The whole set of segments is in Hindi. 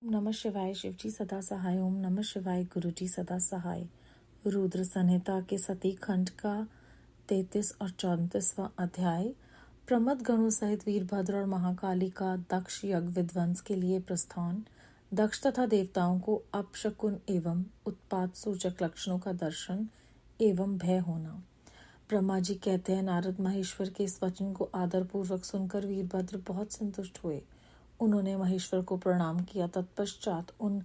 नमः शिवाय। शिवजी सदा सहाय। ओम नमः शिवाय। गुरुजी सदा सहाय। रुद्र संहिता के सती खंड का 33 और 34वां अध्याय। प्रमथ गणों सहित वीरभद्र और महाकाली का दक्ष यज्ञ विध्वंस के लिए प्रस्थान। दक्ष तथा देवताओं को अपशकुन एवं उत्पात सूचक लक्षणों का दर्शन एवं भय होना। ब्रह्मा जी कहते हैं, नारद महेश्वर के इस वचन को आदर पूर्वक सुनकर वीरभद्र बहुत संतुष्ट हुए। उन्होंने महेश्वर को प्रणाम किया। तत्पश्चात उन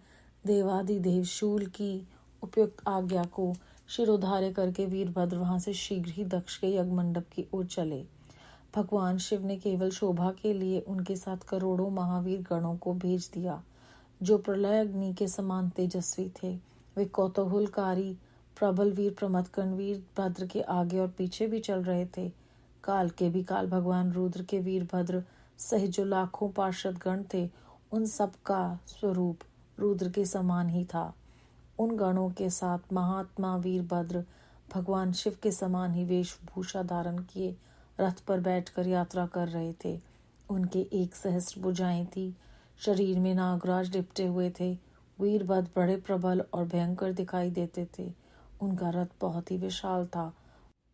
देवादिदेव शूल की उपयुक्त आज्ञा को शिरोधार्य करके वीरभद्र वहां से शीघ्र ही दक्ष के यज्ञ मंडप की ओर चले। भगवान शिव ने केवल शोभा के लिए उनके साथ करोड़ों महावीर गणों को भेज दिया, जो प्रलय अग्नि के समान तेजस्वी थे। वे कौतूहलकारी प्रबल वीर प्रमथगण वीरभद्र के आगे और पीछे भी चल रहे थे। काल के भी काल भगवान रुद्र के वीरभद्र सहित जो लाखों पार्षद गण थे, उन सब का स्वरूप रुद्र के समान ही था। उन गणों के साथ महात्मा वीरभद्र भगवान शिव के समान ही वेशभूषा धारण किए रथ पर बैठकर यात्रा कर रहे थे। उनके 1 सहस्त्र भुजाएं थी। शरीर में नागराज लिपटे हुए थे। वीरभद्र बड़े प्रबल और भयंकर दिखाई देते थे। उनका रथ बहुत ही विशाल था।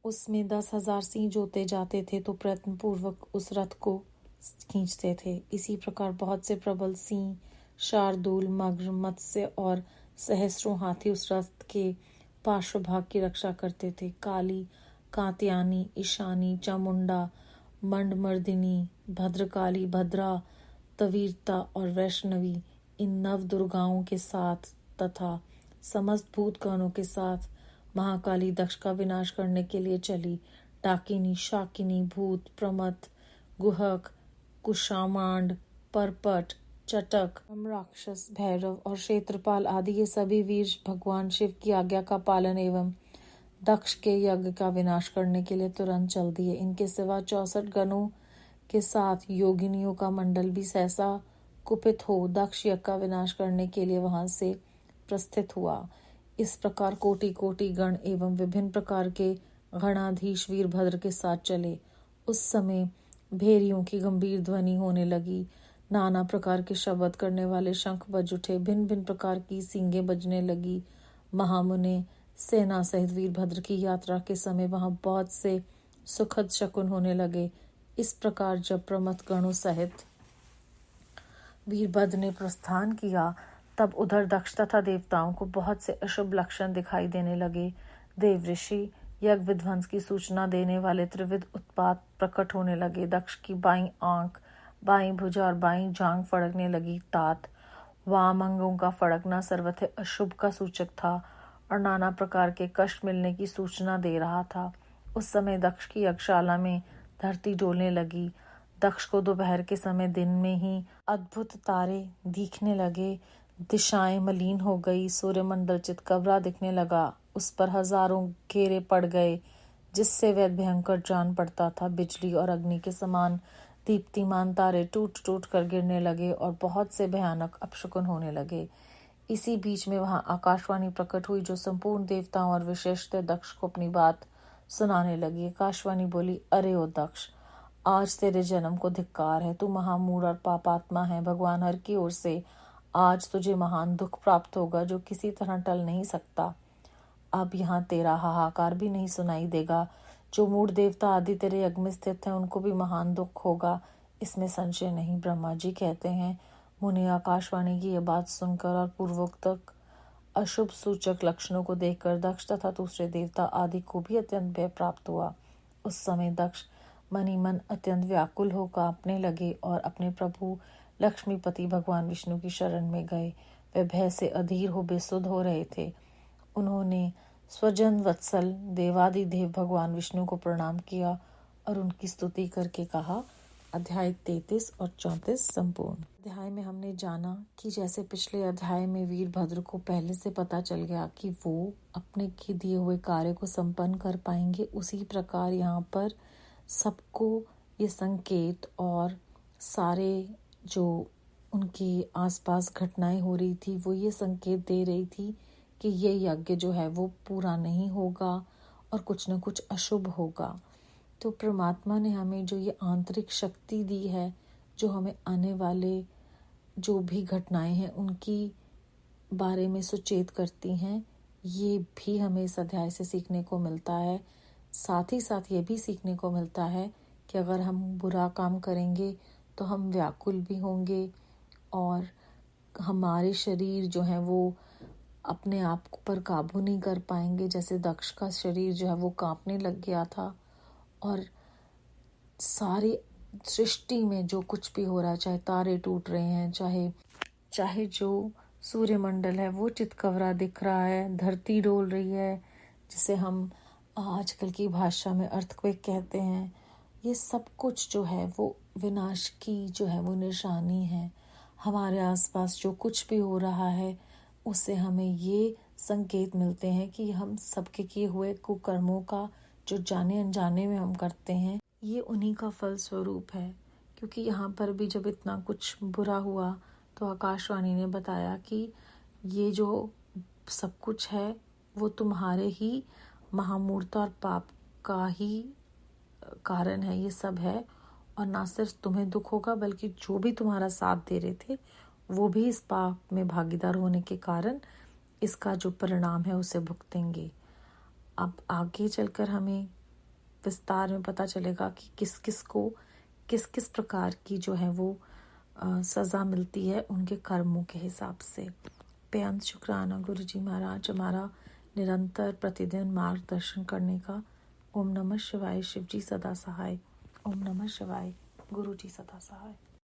उसमें 10,000 सिंह जोते जाते थे तो प्रयत्न पूर्वक उस रथ को खींचते थे। इसी प्रकार बहुत से प्रबल सिंह, शार्दूल, मगर, मत्स्य और सहस्रों हाथी उस रथ के पार्श्वभाग की रक्षा करते थे। काली, कात्यायनी, ईशानी, चामुंडा, मंडमर्दिनी, भद्रकाली, भद्रा, तवीरता और वैष्णवी इन 9 दुर्गाओं के साथ तथा समस्त भूतगणों के साथ महाकाली दक्ष का विनाश करने के लिए चली। डाकिनी, शाकिनी, भूत, प्रमथ, गुहक, कुशामांड, परपट, चटक, राक्षस, भैरव और क्षेत्रपाल आदि ये सभी वीर भगवान शिव की आज्ञा का पालन एवं दक्ष के यज्ञ का विनाश करने के लिए तुरंत चल दिए। इनके सिवा 64 गणों के साथ योगिनियों का मंडल भी सहसा कुपित हो दक्ष यज्ञ का विनाश करने के लिए वहां से प्रस्थित हुआ। इस प्रकार कोटि कोटि गण एवं विभिन्न प्रकार के गणाधीश वीरभद्र के साथ चले। उस समय भेरियों की गंभीर ध्वनि होने लगी। नाना प्रकार के शब्द करने वाले शंख बज उठे। भिन्न भिन्न प्रकार की सींगें बजने लगी। महामुने सेना सहित वीरभद्र की यात्रा के समय वहां बहुत से सुखद शकुन होने लगे। इस प्रकार जब प्रमथ गणों सहित वीरभद्र ने प्रस्थान किया, तब उधर दक्ष तथा देवताओं को बहुत से अशुभ लक्षण दिखाई देने लगे। देव ऋषि यज्ञ विध्वंस की सूचना देने वाले त्रिविध उत्पात प्रकट होने लगे। दक्ष की बाईं आंख, बाईं भुजा और बाईं जांघ फड़कने लगी। तात वाम अंगों का फड़कना सर्वथा अशुभ का सूचक था और नाना प्रकार के कष्ट मिलने की सूचना दे रहा था। उस समय दक्ष की यज्ञशाला में धरती डोलने लगी। दक्ष को दोपहर के समय दिन में ही अद्भुत तारे दिखने लगे। दिशाएं मलिन हो गई। सूर्यमंडल चितकबरा दिखने लगा। उस पर हजारों घेरे पड़ गए, जिससे वह भयंकर जान पड़ता था। बिजली और अग्नि के समान दीप्तिमान तारे टूट टूट कर गिरने लगे और बहुत से भयानक अपशकुन होने लगे। इसी बीच में वहां आकाशवाणी प्रकट हुई, जो संपूर्ण देवताओं और विशेषतः दक्ष को अपनी बात सुनाने लगी। आकाशवाणी बोली, अरे ओ दक्ष, आज तेरे जन्म को धिक्कार है। तू महामूढ़ और पापात्मा है। भगवान हर की ओर से आज तुझे महान दुख प्राप्त होगा, जो किसी तरह टल नहीं सकता। अब यहाँ तेरा हाहाकार भी नहीं सुनाई देगा। जो मूढ़ देवता आदि तेरे यज्ञ में स्थित हैं, उनको भी महान दुख होगा, इसमें संशय नहीं। ब्रह्मा जी कहते हैं, मुनि आकाशवाणी की यह बात सुनकर और पूर्वोक्त अशुभ सूचक लक्षणों को देखकर दक्ष तथा दूसरे देवता आदि को भी अत्यंत भय प्राप्त हुआ। उस समय दक्ष मनी मन अत्यंत व्याकुल हो कांपने लगे और अपने प्रभु लक्ष्मीपति भगवान विष्णु की शरण में गए। वे भय से अधीर हो बेसुध हो रहे थे। उन्होंने स्वजन वत्सल देवादिदेव भगवान विष्णु को प्रणाम किया और उनकी स्तुति करके कहा। अध्याय 33 और 34 संपूर्ण। अध्याय में हमने जाना कि जैसे पिछले अध्याय में वीरभद्र को पहले से पता चल गया कि वो अपने के दिए हुए कार्य को संपन्न कर पाएंगे, उसी प्रकार यहाँ पर सबको ये संकेत और सारे जो उनके आसपास घटनाएं हो रही थी, वो ये संकेत दे रही थी कि ये यज्ञ जो है वो पूरा नहीं होगा और कुछ न कुछ अशुभ होगा। तो परमात्मा ने हमें जो ये आंतरिक शक्ति दी है, जो हमें आने वाले जो भी घटनाएं हैं उनकी बारे में सुचेत करती हैं। ये भी हमें इस अध्याय से सीखने को मिलता है। साथ ही साथ ये भी सीखने को मिलता है कि अगर हम बुरा काम करेंगे तो हम व्याकुल भी होंगे और हमारे शरीर जो है वो अपने आप पर काबू नहीं कर पाएंगे। जैसे दक्ष का शरीर जो है वो कांपने लग गया था और सारी सृष्टि में जो कुछ भी हो रहा है, चाहे तारे टूट रहे हैं, चाहे जो सूर्यमंडल है वो चितकबरा दिख रहा है, धरती डोल रही है, जिसे हम आजकल की भाषा में अर्थक्वेक कहते हैं, ये सब कुछ जो है वो विनाश की जो है वो निशानी है। हमारे आसपास जो कुछ भी हो रहा है उससे हमें ये संकेत मिलते हैं कि हम सबके किए हुए कुकर्मों का जो जाने अनजाने में हम करते हैं ये उन्हीं का फल स्वरूप है। क्योंकि यहाँ पर भी जब इतना कुछ बुरा हुआ तो आकाशवाणी ने बताया कि ये जो सब कुछ है वो तुम्हारे ही महामूर्ता और पाप का ही कारण है, ये सब है। और ना सिर्फ तुम्हें दुख होगा बल्कि जो भी तुम्हारा साथ दे रहे थे वो भी इस पाप में भागीदार होने के कारण इसका जो परिणाम है उसे भुगतेंगे। अब आगे चलकर हमें विस्तार में पता चलेगा कि किस किस प्रकार की जो है वो सज़ा मिलती है उनके कर्मों के हिसाब से। बेअंत शुक्राना गुरु जी महाराज हमारा निरंतर प्रतिदिन मार्गदर्शन करने का। ओम नमः शिवाय। शिव जी सदा सहाय। ओम नमः शिवाय। गुरु जी सदा सहाय।